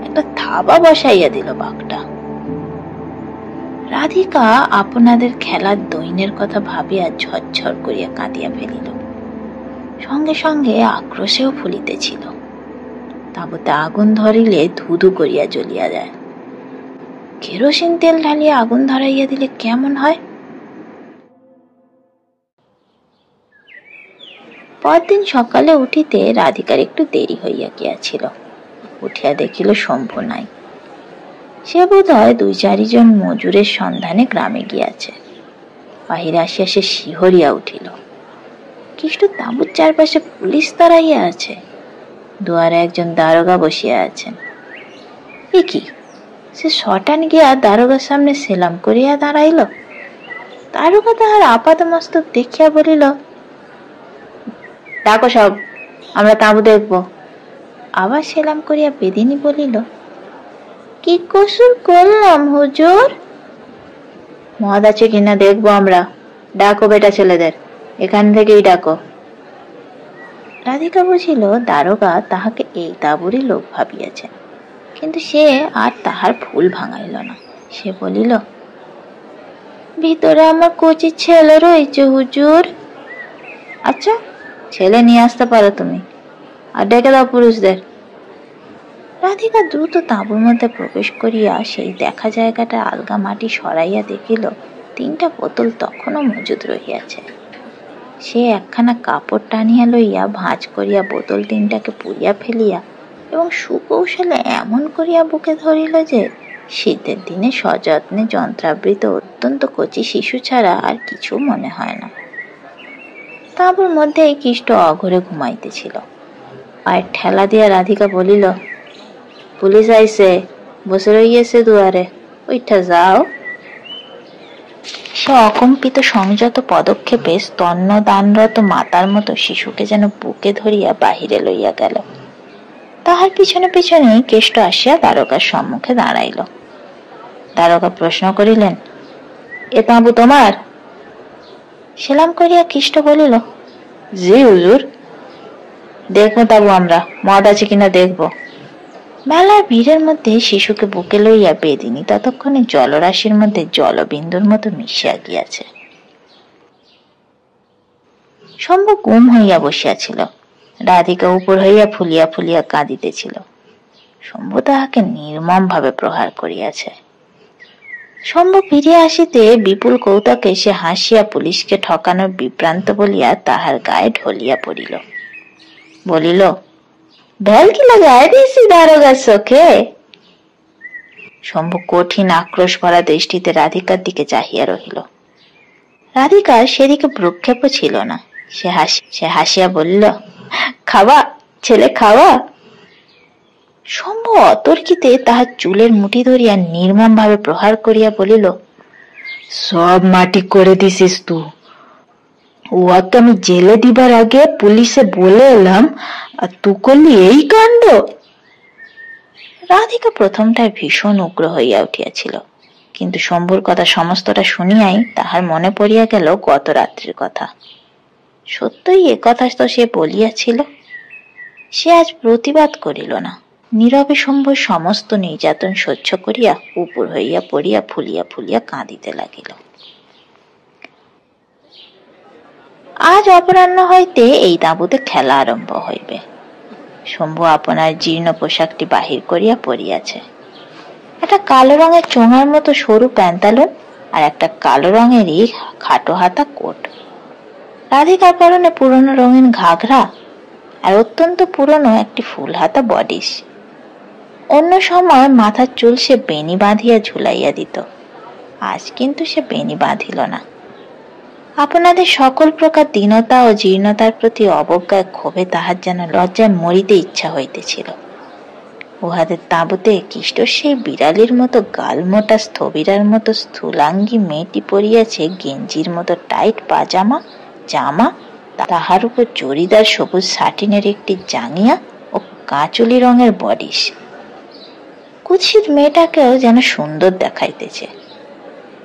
S1: একটা থাবা বসাইয়া দিল বাঘটা। রাধিকা আপনাদের খেলার দৈনের কথা ভাবিয়া ঝরঝর করিয়া কাঁদিয়া ফেলিল। সঙ্গে সঙ্গে আক্রোশেও ফুলিতেছিল। তাঁবুতে আগুন ধরিলে ধুধু করিয়া জ্বলিয়া যায়। কেরোসিন তেল ঢালিয়া আগুন ধরাইয়া দিলে কেমন হয়? পরদিন সকালে উঠিতে রাধিকার একটু দেরি হইয়া গিয়াছিল। উঠিয়া দেখিল শম্ভু নাই। সে বোধ হয় ২-৪ জন মজুরের সন্ধানে গ্রামে গিয়াছে। বাহিরে আসিয়া সে শিহরিয়া উঠিল। কৃষ্ণ তাঁবুর চারপাশে পুলিশ দাঁড়াইয়া আছে, দুয়ারে একজন দারোগা বসিয়া আছেন। এ কি, সে শটান গিয়া দারোগার সামনে সেলাম করিয়া দাঁড়াইল। দারোগা তাহার আপাত মস্তক দেখিয়া বলিল, ডাকো সব, আমরা তাঁবু দেখব। আবার সেলাম করিয়া বেদিনী বলিল, কি কসুর করলাম হুজুর? মদ আছে কিনা দেখবো আমরা, ডাকো বেটা ছেলেদের, এখান থেকেই ডাকো। রাধিকা বুঝিল দারোগা তাহাকে এই তাঁবুরই লোক ভাবিয়াছেন, কিন্তু সে আর তাহার ভুল ভাঙাইল না। সে বলিল, ভিতরে আমার কচি ছেলে রয়েছে হুজুর। আচ্ছা, ছেলে নিয়ে আসতে পারো তুমি, আর ডেকে দাও পুরুষদের। রাধিকা দ্রুত তাঁবুর মধ্যে প্রবেশ করিয়া সেই দেখা জায়গাটা আলগা মাটি সরাইয়া দেখিল ৩টা বোতল তখনও মজুদ রহিয়াছে। সে একখানা কাপড় টানিয়া লইয়া ভাঁজ করিয়া বোতল ৩টাকে পুড়িয়া ফেলিয়া এবং সুকৌশলে এমন করিয়া বুকে ধরিল যে শীতের দিনে সযত্নে যন্ত্রাবৃত অত্যন্ত কচি শিশু ছাড়া আর কিছু মনে হয় না। তাঁবুর মধ্যে এই কৃষ্ট অঘরে ঘুমাইতেছিল। পায়ের ঠেলা দিয়া রাধিকা বলিল, পুলিশ আইছে, বসে রইয়েছে দুয়ারে, ওইটা যাও। সে অকম্পিত সংযত পদক্ষেপে স্তন্য দানরত মাতার মতো শিশুকে যেন বুকে ধরিয়া বাহিরে লইয়া গেল। তাহার পিছনে পিছনেই কেষ্ট আসিয়া দারোগার সম্মুখে দাঁড়াইল। দারোগা প্রশ্ন করিলেন, এ তাঁবু তোমার? সেলাম করিয়া কৃষ্ট বলিল, জি হুজুর। দেখবো তাঁবু আমরা, মদ আছে কিনা দেখবো। মেলার ভিড়ের মধ্যে শিশুকে বুকে লইয়া বেদিনী ততক্ষণে জলরাশির মধ্যে জলবিন্দুর মতো মিশিয়া গিয়াছে। শম্ভু গুম হইয়া বসিয়াছিল। রাধিকা উপর হইয়া ফুলিয়া ফুলিয়া কাঁদিতেছিল। শম্ভু তাহাকে নির্মম ভাবে প্রহার করিয়াছে। শম্ভু ফিরিয়া আসিতে বিপুল কৌতুকে সে হাসিয়া পুলিশকে ঠকানোর বিভ্রান্ত বলিয়া তাহার গায়ে ঢলিয়া পড়িল। বলিল, ভেলকি লাগায় দিয়েছি দারোগার চোখে। শম্ভু কঠিন আক্রোশ ভরা দৃষ্টিতে রাধিকার দিকে চাহিয়া রহিল। রাধিকার সেদিকে ভ্রুক্ষেপও ছিল না। সে হাসিয়া বলিল, খাওয়া ছেলে, খাওয়া। শম্ভু অতর্কিতে তাহার চুলের মুঠি ধরিয়া নির্মম ভাবে প্রহার করিয়া বলিল, সব মাটি করে দিছিস তু। ওকে আমি জেলে দিবার আগে পুলিশে বলে এলাম, আর তু করলি এই কাণ্ড। রাধিকা প্রথমটায় ভীষণ উগ্র হইয়া উঠিয়াছিল, কিন্তু শম্ভুর কথা সমস্তটা শুনিয়াই তাহার মনে পড়িয়া গেল গত রাত্রির কথা। সত্যই একথা তো সে বলিয়াছিল। সে আজ প্রতিবাদ করিল না, নীরবে শম্ভুর সমস্ত নির্যাতন সহ্য করিয়া উপর হইয়া পড়িয়া ফুলিয়া ফুলিয়া কাঁদিতে লাগিল। আজ অপরাহ্ন হইতে এই তাঁবুতে খেলা আরম্ভ হইবে। শম্ভু আপনার জীর্ণ পোশাকটি বাহির করিয়া পরিয়াছে। একটা কালো রঙের চোঙার মতো সরু প্যান্তালুন আর একটা কালো রঙেরই খাটো হাতা কোট। রাধিকার পরনে পুরনো রঙিন ঘাঘরা আর অত্যন্ত পুরনো একটি ফুল হাতা বডিস। অন্য সময় মাথার চুল সে বেনি বাঁধিয়া ঝুলাইয়া দিত, আজ কিন্তু সে বেনি বাঁধিল না। আপনাদের সকল প্রকার দীনতা ও জীর্ণতার প্রতি অবজ্ঞায় ক্ষোভে তাহার যেন লজ্জায় মরিতে ইচ্ছা হইতেছিল। উহাদের তাঁবুতে কৃষ্ট সেই বিড়ালির মতো গালমোটা স্থবিরার মতো স্থূলাঙ্গী মেয়েটি পরিয়াছে গেঞ্জির মতো টাইট পাজামা জামা, তাহার উপর জরিদার সবুজ সাটিনের একটি জাঙ্গিয়া ও কাঁচুলি রঙের বডিস। কুৎসিত মেয়েটাকেও যেন সুন্দর দেখাইতেছে।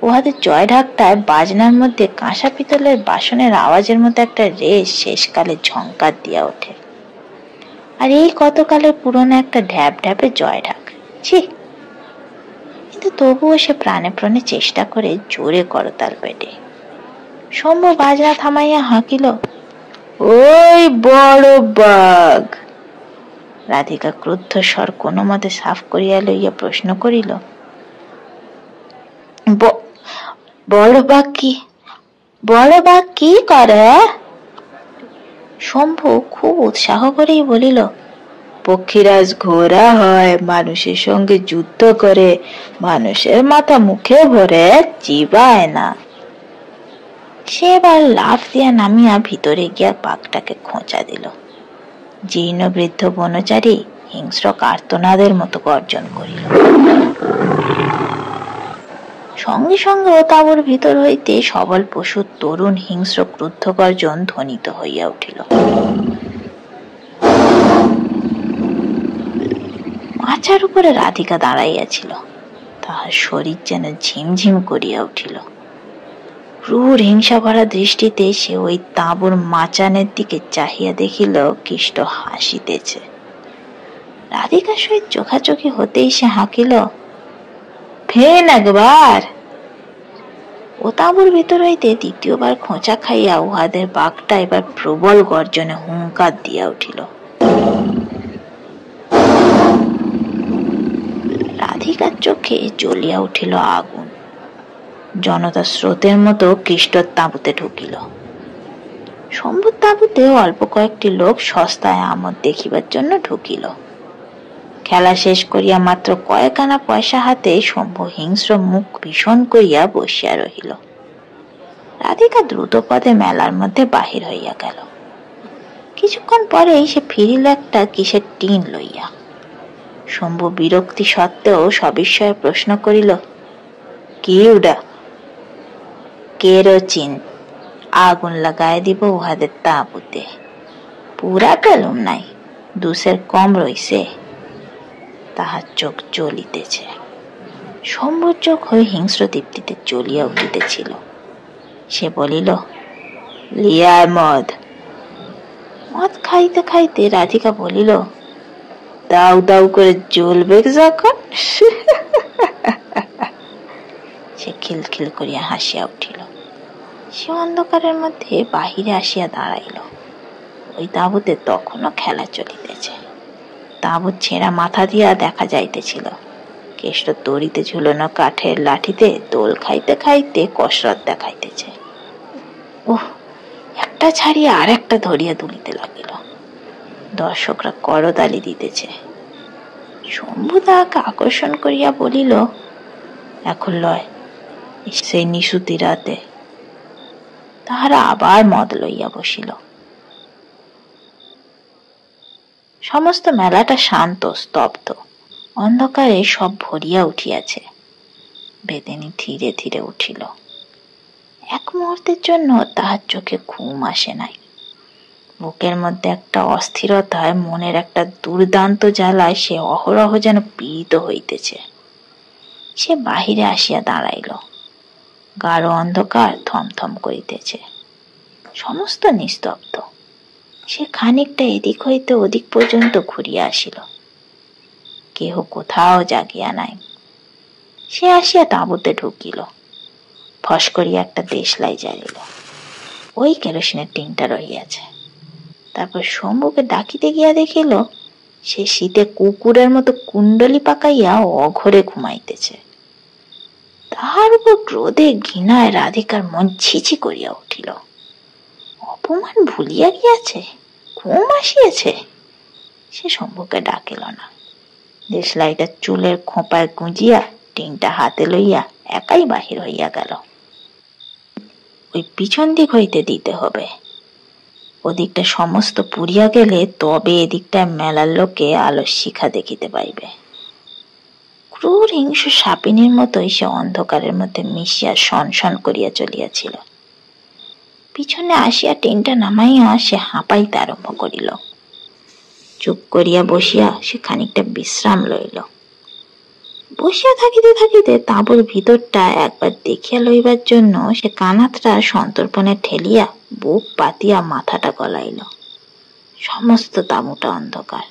S1: উহাদের জয় ঢাকটায় বাজনার মধ্যে কাঁসা পিতলের বাসনের আওয়াজের মতো একটা রেশ শেষকালে ঝংকার দিয়া ওঠে। আর এই কতকালের পুরনো একটা ঢ্যাপ ঢ্যাপে জয় ঢাক, ছি! কিন্তু তবুও সে প্রাণে প্রাণে চেষ্টা করে জোরে করতাল পেটে। শম্ভু বাজনা থামাইয়া হাঁকিল, ওই বড় বাঘ। রাধিকা ক্রুদ্ধ স্বর কোনো মতে সাফ করিয়া লইয়া প্রশ্ন করিল, বড় বাঘ কি করে? শম্ভু খুব উৎসাহ করেই বলিল, পক্ষীরাজ ঘোড়া হয়, মানুষের সঙ্গে যুদ্ধ করে, মানুষের মাথা মুখে ভরে, চিবায় না। সে এবার লাফ দিয়া নামিয়া ভিতরে গিয়া বাঘটাকে খোঁচা দিল। জীর্ণ বৃদ্ধ বনচারী হিংস্র কার্তনাদের মতো গর্জন করিল। সঙ্গে সঙ্গে ও তাঁবুর ভিতর হইতে সবল পশুর তরুণ হিংস্র ক্রুদ্ধ গর্জন ধ্বনিত হইয়া উঠিল। মাচার উপরে রাধিকা দাঁড়াইয়াছিল, তাহার শরীর যেন ঝিমঝিম করিয়া উঠিল। ক্রূর হিংসা ভরা দৃষ্টিতে সে ওই তাঁবুর মাচানের দিকে চাহিয়া দেখিল কৃষ্ট হাসিতেছে। রাধিকার সহিত চোখাচোখি হতেই সে হাঁকিল, ফেন একবার। ও তাঁবুর ভিতর হইতে দ্বিতীয়বার খোঁচা খাইয়া উহাদের বাঘটা এবার প্রবল গর্জনে হুঙ্কার দিয়া উঠিল। রাধিকার চোখে জ্বলিয়া উঠিল আগুন। জনতা স্রোতের মতো কৃষ্টর তাঁবুতে ঢুকিল। শম্ভুর তাঁবুতে অল্প কয়েকটি লোক সস্তায় আমোদ দেখিবার জন্য ঢুকিল। খেলা শেষ করিয়া মাত্র কয়েক আনা পয়সা হাতে শম্ভু হিংস্র মুখ ভীষণ করিয়া বসিয়া রহিল। রাধিকা দ্রুত পদে মেলার মধ্যে বাহির হইয়া গেল। কিছুক্ষণ পরেই সে ফিরিল একটা কিসের টিন লইয়া। শম্ভু বিরক্তি সত্ত্বেও সবিস্ময়ে প্রশ্ন করিল, কি উডা? কেরোচিন, আগুন লাগায় দিব উহাদের তাঁবুতে। পুরা পেলুম নাই, দুসের কম রইছে। তাহার চোখ জ্বলিতেছে। শম্ভুর চোখ হয়ে হিংস্র দীপ্তিতে জ্বলিয়া উঠিতেছিল। সে বলিল, লিয়ায় মদ। মদ খাইতে খাইতে রাধিকা বলিল, দাউ দাউ করে জ্বলবে যখন। সে খিলখিল করিয়া হাসিয়া উঠিল। সে অন্ধকারের মধ্যে বাহিরে আসিয়া দাঁড়াইল। ওই তাঁবুতে তখনও খেলা চলিতেছে। তাঁবুর ছেঁড়া মাথা দিয়া দেখা যাইতেছিল কেষ্ট দড়িতে ঝুলানো কাঠের লাঠিতে দোল খাইতে খাইতে কসরত দেখাইতেছে। ওহ, একটা ছাড়িয়া আর একটা ধরিয়া দুলিতে লাগিল। দর্শকরা করতালি দিতেছে। শম্ভু তাহাকে আকর্ষণ করিয়া বলিল, এখন লয়, সেই নিশুতি রাতে। তাহারা আবার মদ লইয়া বসিল। সমস্ত মেলাটা শান্ত স্তব্ধ, অন্ধকারে সব ভরিয়া উঠিয়াছে। বেদিনী ধীরে ধীরে উঠিল। এক মুহূর্তের জন্য তাহার চোখে ঘুম আসে নাই। বুকের মধ্যে একটা অস্থিরতায়, মনের একটা দুর্দান্ত জ্বালায় সে অহরহ যেন পীড়িত হইতেছে। সে বাহিরে আসিয়া দাঁড়াইল। গাঢ় অন্ধকার থমথম করিতেছে। সমস্ত নিস্তব্ধ। সে খানিকটা এদিক হইতে ওদিক পর্যন্ত ঘুরিয়া আসিল, কেহ কোথাও জাগিয়া নাই। সে আসিয়া তাঁবুতে ঢুকিল, ফস করিয়া একটা দেশলাই জ্বালিল। ওই কেরোসিনের টিনটা রহিয়াছে। তারপর শম্ভুকে ডাকিতে গিয়া দেখিল সে শীতে কুকুরের মতো কুণ্ডলি পাকাইয়া অঘরে ঘুমাইতেছে। তাহার উপর ক্রোধে ঘৃণায় রাধিকার মন ছিছি করিয়া উঠিল। অপমান ভুলিয়া গিয়াছে, ঘুম আসিয়াছে। সে শম্ভুকে ডাকিল না। দেশলাইটা চুলের খোঁপায় গুঁজিয়া টিনটা হাতে লইয়া একাই বাহির হইয়া গেল। ওই পিছন দিক হইতে দিতে হবে। ওদিকটা সমস্ত পুড়িয়া গেলে তবে এদিকটা মেলার লোকে আলোর শিখা দেখিতে পাইবে। ক্রূর হিংস্র সাপিনীর মতোই সে অন্ধকারের মধ্যে মিশিয়া সনসন করিয়া চলিয়াছিল। পিছনে আসিয়া টিনটা নামাইয়া সে হাঁপাইতে আরম্ভ করিল। চুপ করিয়া বসিয়া সে খানিকটা বিশ্রাম লইল। বসিয়া থাকিতে থাকিতে তাঁবুর ভিতরটা একবার দেখিয়া লইবার জন্য সে কানাতটা সন্তর্পণে ঠেলিয়া বুক পাতিয়া মাথাটা গলাইল। সমস্ত তাঁবুটা অন্ধকার।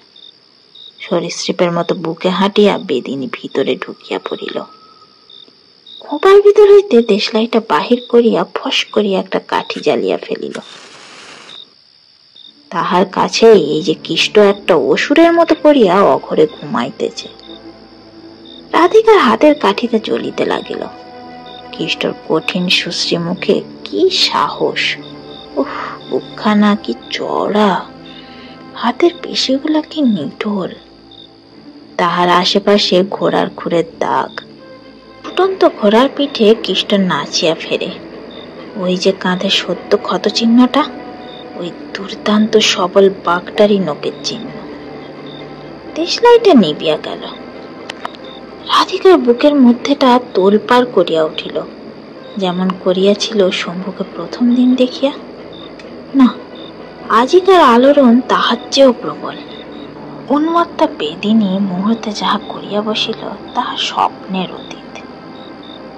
S1: সরীসৃপের মতো বুকে হাঁটিয়া বেদিনী ভিতরে ঢুকিয়া পড়িল। খোঁপার ভিতর হইতে দেশলাইটা বাহির করিয়া ফস করিয়া একটা কাঠি জ্বালিয়া ফেলিল। তাহার কাছে এই যে কিষ্ট একটা অসুরের মতো করিয়া অঘরে ঘুমাইতেছে। রাধিকার হাতের কাঠিটা জ্বলিতে লাগিল। কিষ্টর কঠিন সুশ্রী মুখে কি সাহস! উফ, বুকখানা কি চড়া, হাতের পেশিগুলা কি নিটোল। তাহার আশেপাশে ঘোড়ার খুরের দাগ। ফুটন্ত ঘোড়ার পিঠে কিষ্ট নাচিয়া ফেরে। ওই যে কাঁধে সত্য ক্ষত চিহ্নটা, ওই দুর্দান্ত সবল বাঘটারই নখের চিহ্ন। দেশলাইটা নিবিয়া গেল। রাধিকার বুকের মধ্যেটা তোলপাড় করিয়া উঠিল, যেমন করিয়াছিল শম্ভুকে প্রথম দিন দেখিয়া। না, আজিকার আলোড়ন তাহার চেয়েও প্রবল। উন্মত্তা বেদিনী মুহূর্তে যাহা করিয়া বসিল তাহা স্বপ্নের অতীত।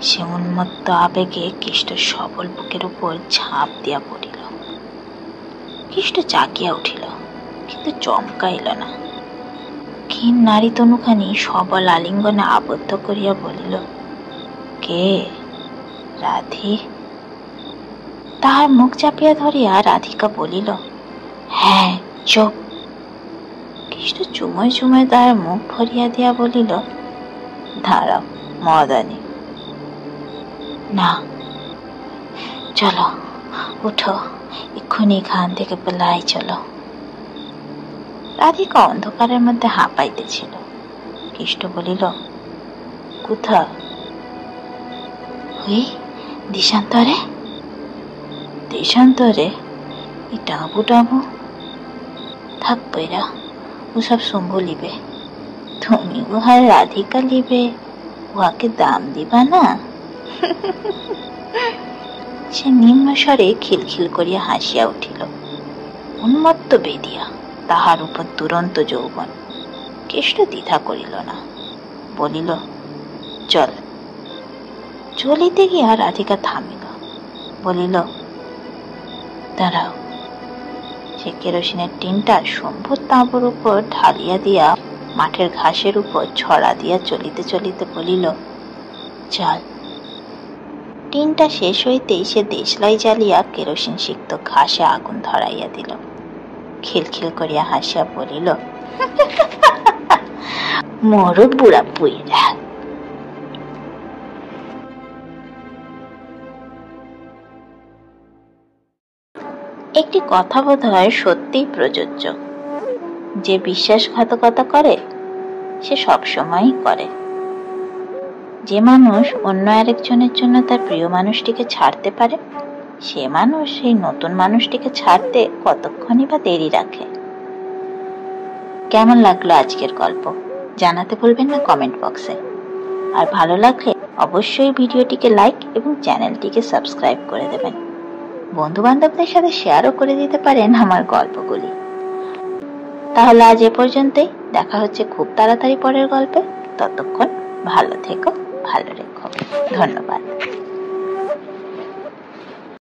S1: সে উন্মত্ত আবেগে কিষ্টর সবল বুকের উপর ঝাঁপ দিয়া পড়িল। কিষ্ট জাগিয়া উঠিল, কিন্তু চমকাইল না। ক্ষীণ নারী তনুখানি সবল আলিঙ্গনে আবদ্ধ করিয়া বলিল, কে? রাধি? তাহার মুখ চাপিয়া ধরিয়া রাধিকা বলিল, হ্যাঁ, চুপ। কিষ্ট চুময় চুময় তাহার মুখ ভরিয়া দিয়া বলিল, দাঁড়াও, মদ আনি। না, চলো, উঠো, এক্ষুনি এখান থেকে পালাই চলো। রাধিকা অন্ধকারের মধ্যে হাঁপাইতেছিল। কিষ্ট বলিল, কোথা? ওই দেশান্তরে। দেশান্তরে? এই টাবু টাবু? থাক বৈরা, ওসব শম্ভু লিবে। তুমি উহার রাধিকা লিবে, উহাকে দাম দিবা না? সে নিম্ন স্বরে খিলখিল করিয়া হাসিয়া উঠিল। উন্মত্ত বেদিয়া, তাহার উপর দুরন্ত যৌবন। কেষ্ট দ্বিধা করিল না, বলিল, চল। চলিতে গিয়া রাধিকা থামিল, বলিল, দাঁড়াও। সে কেরোসিনের টিনটা শম্ভুর তাঁবুর উপর ঢালিয়া দিয়া মাঠের ঘাসের উপর ছড়া দিয়া চলিতে চলিতে বলিল, চল। টিনটা শেষ হইতেই সে দেশলাই জ্বালিয়া কেরোসিন সিক্ত ঘাসে আগুন ধরাইয়া দিল। খিলখিল করিয়া হাসিয়া বলিল, মরো বুড়া পুইরা। একটি কথা বোধ হয় সত্যিই প্রযোজ্য, যে বিশ্বাসঘাতকতা করে সে সবসময়ই করে। যে মানুষ অন্য আরেকজনের জন্য তার প্রিয় মানুষটিকে ছাড়তে পারে, সে মানুষ সেই নতুন মানুষটিকে ছাড়তে কতক্ষণই বা দেরি রাখে। কেমন লাগলো আজকের গল্প জানাতে ভুলবেন না কমেন্ট বক্সে। আর ভালো লাগলে অবশ্যই ভিডিওটিকে লাইক এবং চ্যানেলটিকে সাবস্ক্রাইব করে দেবেন। বন্ধু বান্ধবদের সাথে শেয়ারও করে দিতে পারেন আমার গল্পগুলি। তাহলে আজ এ পর্যন্তই, দেখা হচ্ছে খুব তাড়াতাড়ি পরের গল্পে। ততক্ষণ ভালো থেকো, ভালো রেখো। ধন্যবাদ।